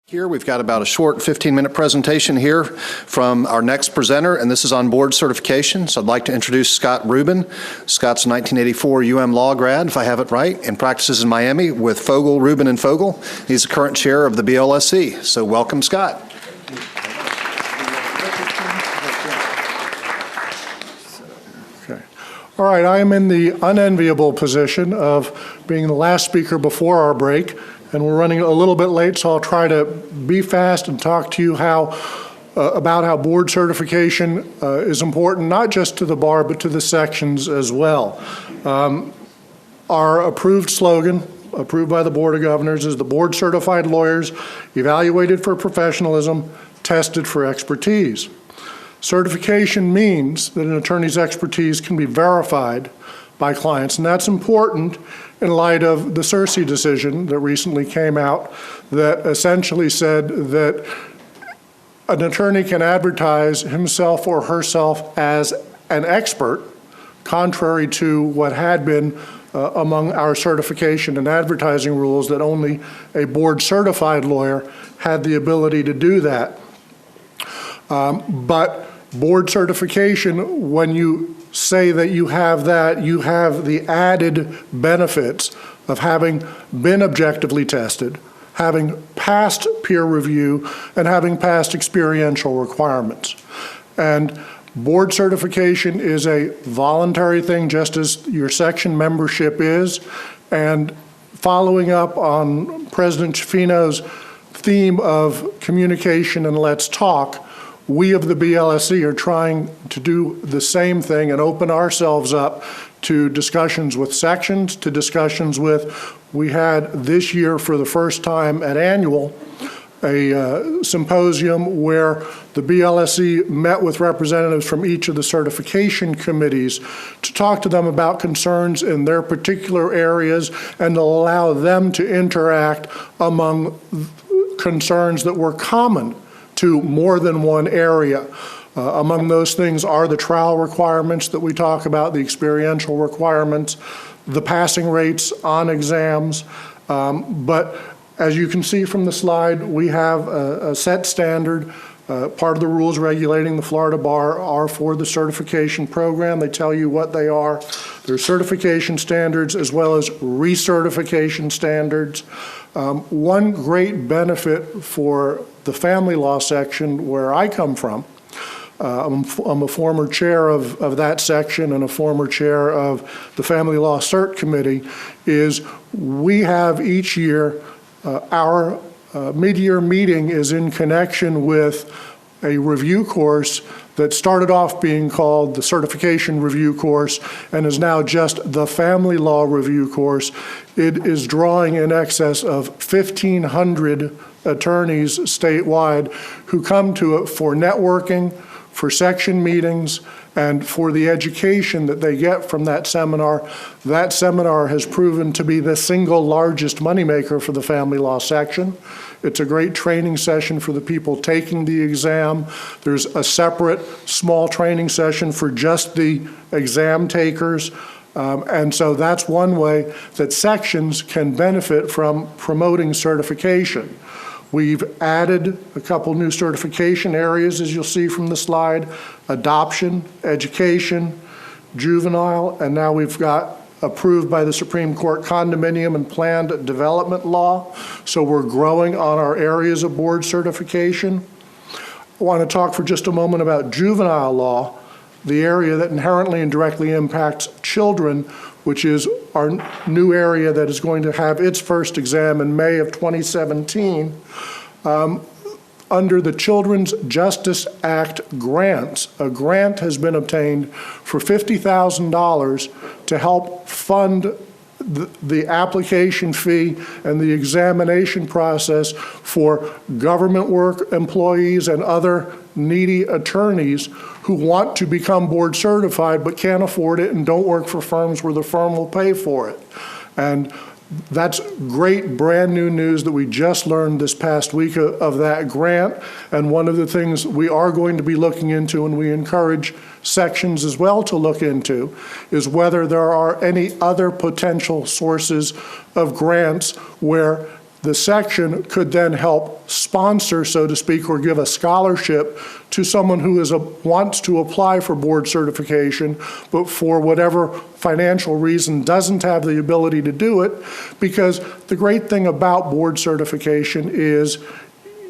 Here we've got about a short 15-minute presentation here from our next presenter, and this is on board certification. So I'd like to introduce Scott Rubin. Scott's a 1984 UM law grad, if I have it right, and practices in Miami with Fogel, Rubin, and Fogel. He's the current chair of the BLSC. So welcome, Scott. Okay. All right, I am in the unenviable position of being the last speaker before our break. And we're running a little bit late, so I'll try to be fast and talk to you about how board certification is important, not just to the bar, but to the sections as well. Our approved slogan, approved by the Board of Governors, is the board certified lawyers evaluated for professionalism, tested for expertise. Certification means that an attorney's expertise can be verified by clients, and that's important in light of the Cersei decision that recently came out that essentially said that an attorney can advertise himself or herself as an expert, contrary to what had been among our certification and advertising rules, that only a board certified lawyer had the ability to do that. But board certification, when you say that you have that, you have the added benefits of having been objectively tested, having passed peer review, and having passed experiential requirements. And board certification is a voluntary thing, just as your section membership is. And following up on President Schifino's theme of communication and let's talk, we of the BLSC are trying to do the same thing and open ourselves up to discussions with sections, to discussions with, we had this year for the first time at annual, a symposium where the BLSC met with representatives from each of the certification committees to talk to them about concerns in their particular areas and to allow them to interact among concerns that were common to more than one area. Among those things are the trial requirements that we talk about, the experiential requirements, the passing rates on exams. But as you can see from the slide, we have a set standard. Part of the rules regulating the Florida Bar are for the certification program. They tell you what they are. There's certification standards as well as recertification standards. One great benefit for the family law section where I come from, I'm a former chair of that section and a former chair of the Family Law Cert Committee, is we have each year our mid-year meeting is in connection with a review course that started off being called the Certification Review Course and is now just the Family Law Review Course. It is drawing in excess of 1,500 attorneys statewide who come to it for networking, for section meetings, and for the education that they get from that seminar. That seminar has proven to be the single largest moneymaker for the family law section. It's a great training session for the people taking the exam. There's a separate small training session for just the exam takers. And so that's one way that sections can benefit from promoting certification. We've added a couple new certification areas, as you'll see from the slide: adoption, education, juvenile, and now we've got approved by the Supreme Court condominium and planned development law. So we're growing on our areas of board certification. I want to talk for just a moment about juvenile law, the area that inherently and directly impacts children, which is our new area that is going to have its first exam in May of 2017. Under the Children's Justice Act grants, a grant has been obtained for $50,000 to help fund the application fee and the examination process for government work employees and other needy attorneys who want to become board certified but can't afford it and don't work for firms where the firm will pay for it. And that's great brand new news that we just learned this past week of that grant. And one of the things we are going to be looking into, and we encourage sections as well to look into, is whether there are any other potential sources of grants where The section could then help sponsor, so to speak, or give a scholarship to someone who wants to apply for board certification, but for whatever financial reason doesn't have the ability to do it. Because the great thing about board certification is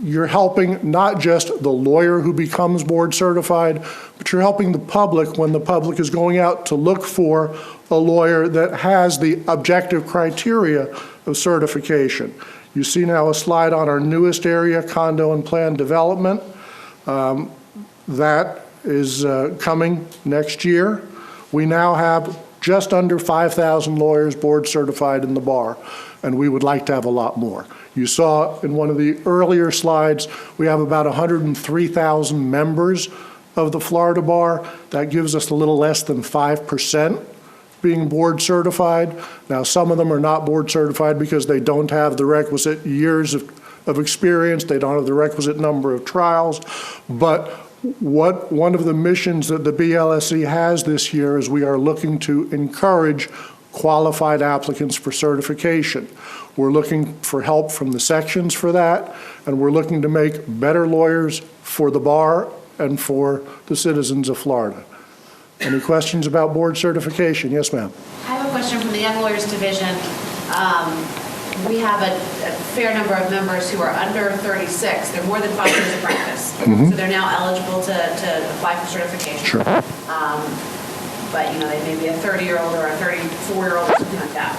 you're helping not just the lawyer who becomes board certified, but you're helping the public when the public is going out to look for a lawyer that has the objective criteria of certification. You see now a slide on our newest area, condo and planned development. That is coming next year. We now have just under 5,000 lawyers board certified in the bar, and we would like to have a lot more. You saw in one of the earlier slides, we have about 103,000 members of the Florida Bar. That gives us a little less than 5% being board certified. Now, some of them are not board certified because they don't have the requisite years of experience, they don't have the requisite number of trials, but one of the missions that the BLSE has this year is we are looking to encourage qualified applicants for certification. We're looking for help from the sections for that, and we're looking to make better lawyers for the bar and for the citizens of Florida. Any questions about board certification? Yes, ma'am. I have a question from the Young Lawyers Division. We have a fair number of members who are under 36. They're more than 5 years of practice. So they're now eligible to apply for certification. Sure. But, you know, they may be a 30-year-old or a 34-year-old or something like that.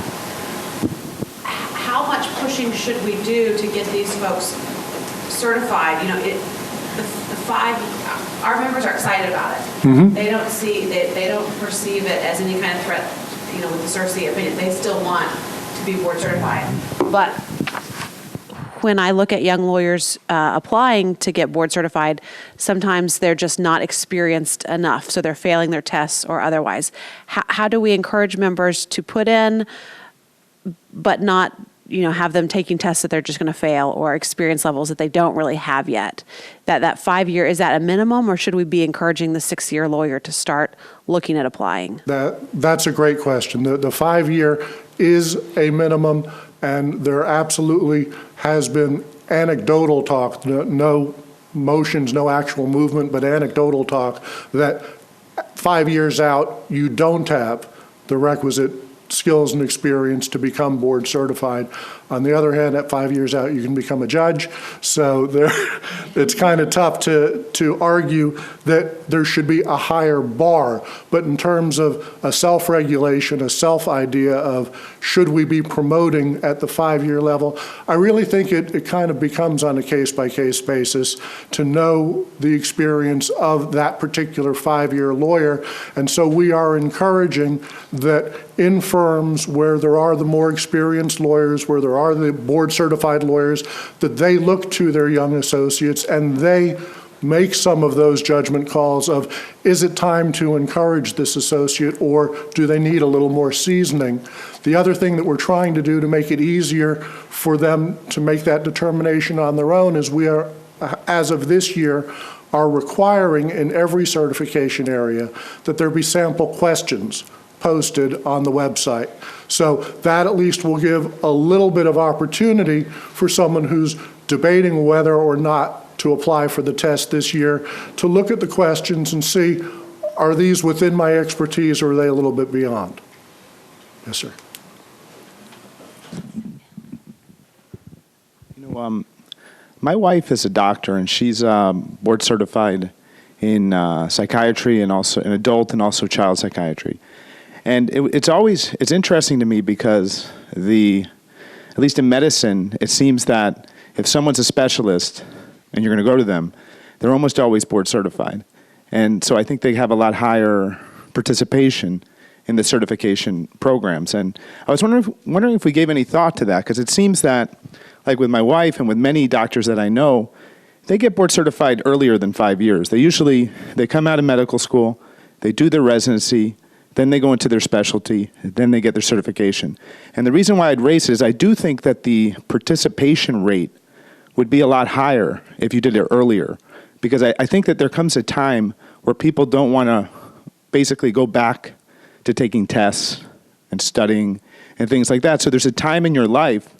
How much pushing should we do to get these folks certified? You know, our members are excited about it. They don't they don't perceive it as any kind of threat, you know, with the CERC opinion. They still want to be board certified. But when I look at young lawyers applying to get board certified, sometimes they're just not experienced enough, so they're failing their tests or otherwise. How do we encourage members to put in, but not, you know, have them taking tests that they're just going to fail, or experience levels that they don't really have yet? That 5-year, is that a minimum, or should we be encouraging the 6-year lawyer to start looking at applying? That's a great question. The 5-year is a minimum, and there absolutely has been anecdotal talk, no motions, no actual movement, but anecdotal talk that 5 years out, you don't have the requisite skills and experience to become board certified. On the other hand, at 5 years out, you can become a judge. So it's kind of tough to argue that there should be a higher bar. But in terms of a self-regulation, a self-idea of should we be promoting at the 5-year level, I really think it kind of becomes on a case-by-case basis to know the experience of that particular 5-year lawyer. And so we are encouraging that in firms where there are the more experienced lawyers, where there are the board certified lawyers, that they look to their young associates and they make some of those judgment calls of, is it time to encourage this associate, or do they need a little more seasoning? The other thing that we're trying to do to make it easier for them to make that determination on their own is we are, as of this year, are requiring in every certification area that there be sample questions posted on the website. So that at least will give a little bit of opportunity for someone who's debating whether or not to apply for the test this year to look at the questions and see, are these within my expertise or are they a little bit beyond? Yes, sir. You know, my wife is a doctor, and she's board certified in psychiatry, and also in adult and also child psychiatry. And it's interesting to me because at least in medicine, it seems that if someone's a specialist and you're going to go to them, they're almost always board certified. And so I think they have a lot higher participation in the certification programs. And I was wondering if we gave any thought to that, because it seems that, like with my wife and with many doctors that I know, they get board certified earlier than 5 years. They come out of medical school, they do their residency, then they go into their specialty, then they get their certification. And the reason why I'd raise it is I do think that the participation rate would be a lot higher if you did it earlier, because I think that there comes a time where people don't want to basically go back to taking tests and studying and things like that. So there's a time in your life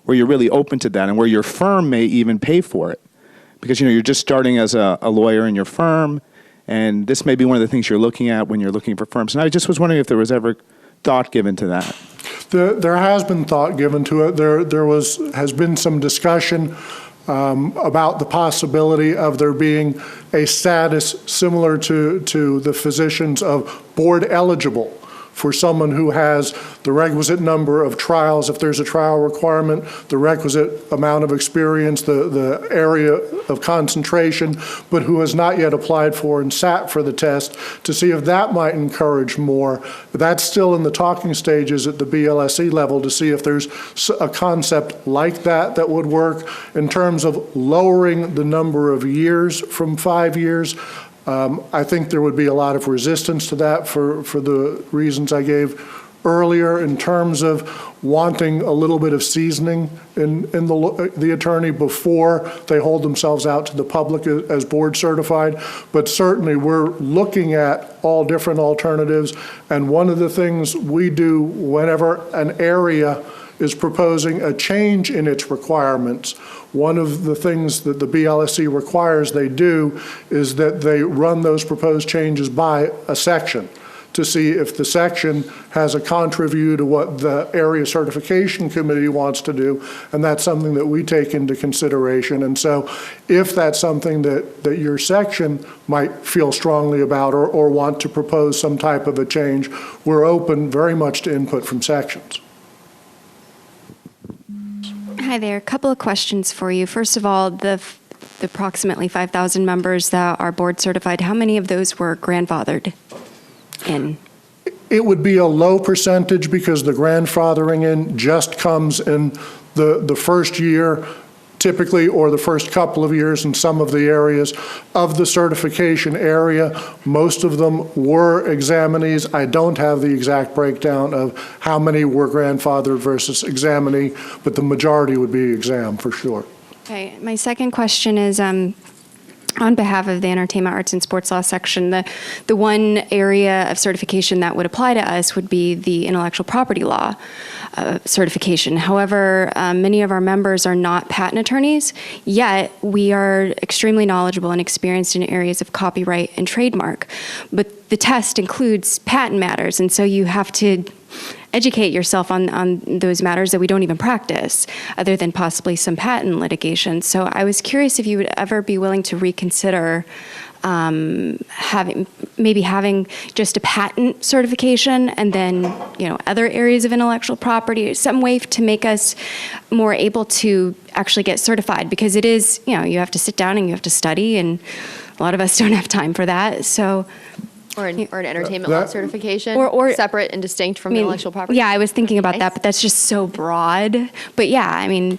where you're really open to that and where your firm may even pay for it. Because, you're just starting as a lawyer in your firm, and this may be one of the things you're looking at when you're looking for firms. And I just was wondering if there was ever thought given to that. There has been thought given to it. Has been some discussion about the possibility of there being a status similar to the physicians of board eligible for someone who has the requisite number of trials, if there's a trial requirement, the requisite amount of experience, the area of concentration, but who has not yet applied for and sat for the test, to see if that might encourage more. That's still in the talking stages at the BLSE level to see if there's a concept like that would work in terms of lowering the number of years from 5 years. I think there would be a lot of resistance to that for the reasons I gave earlier in terms of wanting a little bit of seasoning in the attorney before they hold themselves out to the public as board certified. But certainly we're looking at all different alternatives. And one of the things we do whenever an area is proposing a change in its requirements, one of the things that the BLSE requires they do is that they run those proposed changes by a section to see if the section has a contra view to what the area certification committee wants to do, and that's something that we take into consideration. And so if that's something that your section might feel strongly about or want to propose some type of a change, we're open very much to input from sections. Hi there. A couple of questions for you. First of all, the approximately 5,000 members that are board certified, how many of those were grandfathered in? It would be a low percentage because the grandfathering in just comes in the first year typically, or the first couple of years in some of the areas of the certification area. Most of them were examinees. I don't have the exact breakdown of how many were grandfathered versus examinee, but the majority would be exam for sure. Okay. My second question is, on behalf of the Entertainment, Arts, and Sports Law section, the one area of certification that would apply to us would be the intellectual property law certification. However, many of our members are not patent attorneys, yet we are extremely knowledgeable and experienced in areas of copyright and trademark. But the test includes patent matters, and so you have to educate yourself on those matters that we don't even practice, other than possibly some patent litigation. So I was curious if you would ever be willing to reconsider having just a patent certification and then, other areas of intellectual property, some way to make us more able to actually get certified, because it is, you have to sit down and you have to study, and a lot of us don't have time for that. So. Or an entertainment law certification, or separate and distinct from intellectual property. Yeah, I was thinking about Nice. that, but that's just so broad. But yeah,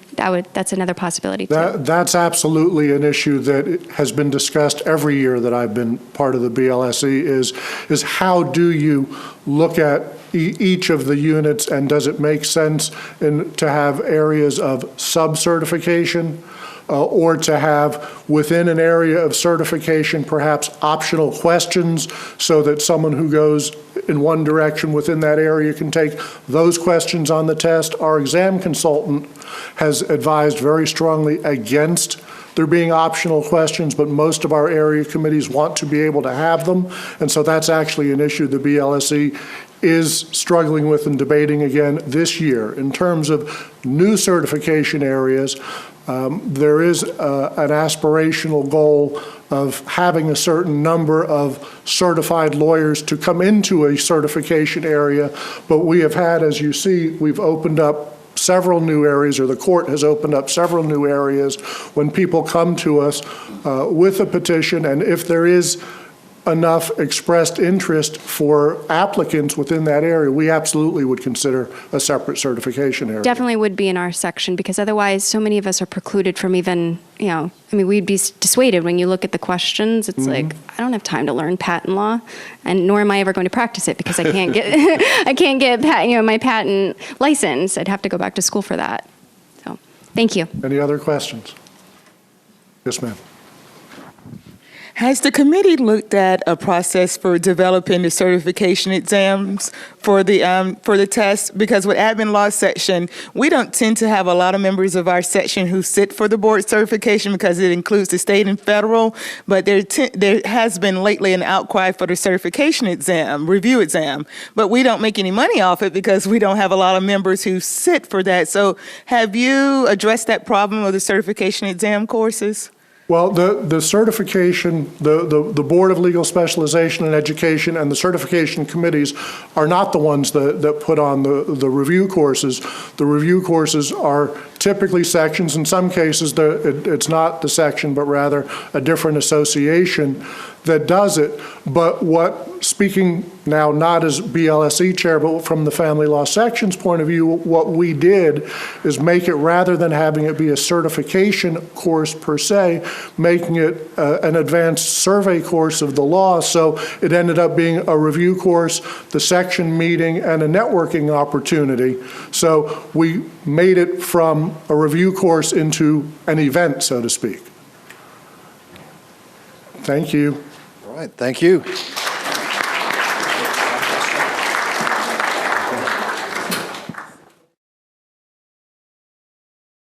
that's another possibility too. That's absolutely an issue that has been discussed every year that I've been part of the BLSE is how do you look at each of the units, and does it make sense to have areas of sub-certification or to have within an area of certification perhaps optional questions so that someone who goes in one direction within that area can take those questions on the test. Our exam consultant has advised very strongly against there being optional questions, but most of our area committees want to be able to have them. And so that's actually an issue the BLSE is struggling with and debating again this year. In terms of new certification areas, there is an aspirational goal of having a certain number of certified lawyers to come into a certification area, but we have had, as you see, we've opened up several new areas, or the court has opened up several new areas when people come to us with a petition, and if there is enough expressed interest for applicants within that area, we absolutely would consider a separate certification area. Definitely would be in our section, because otherwise so many of us are precluded from even, we'd be dissuaded when you look at the questions. It's like, I don't have time to learn patent law, and nor am I ever going to practice it because I can't get, my patent license. I'd have to go back to school for that. So, thank you. Any other questions? Yes, ma'am. Has the committee looked at a process for developing the certification exams for the test? Because with admin law section, we don't tend to have a lot of members of our section who sit for the board certification because it includes the state and federal. But there has been lately an outcry for the certification exam, review exam. But we don't make any money off it because we don't have a lot of members who sit for that. So have you addressed that problem of the certification exam courses? Well, the certification, the Board of Legal Specialization and Education and the certification committees are not the ones that put on the review courses. The review courses are typically sections. In some cases, it's not the section, but rather a different association that does it. But speaking now not as BLSE chair, but from the family law section's point of view, what we did is make it, rather than having it be a certification course per se, making it an advanced survey course of the law. So it ended up being a review course, the section meeting, and a networking opportunity. So we made it from a review course into an event, so to speak. Thank you. All right, thank you.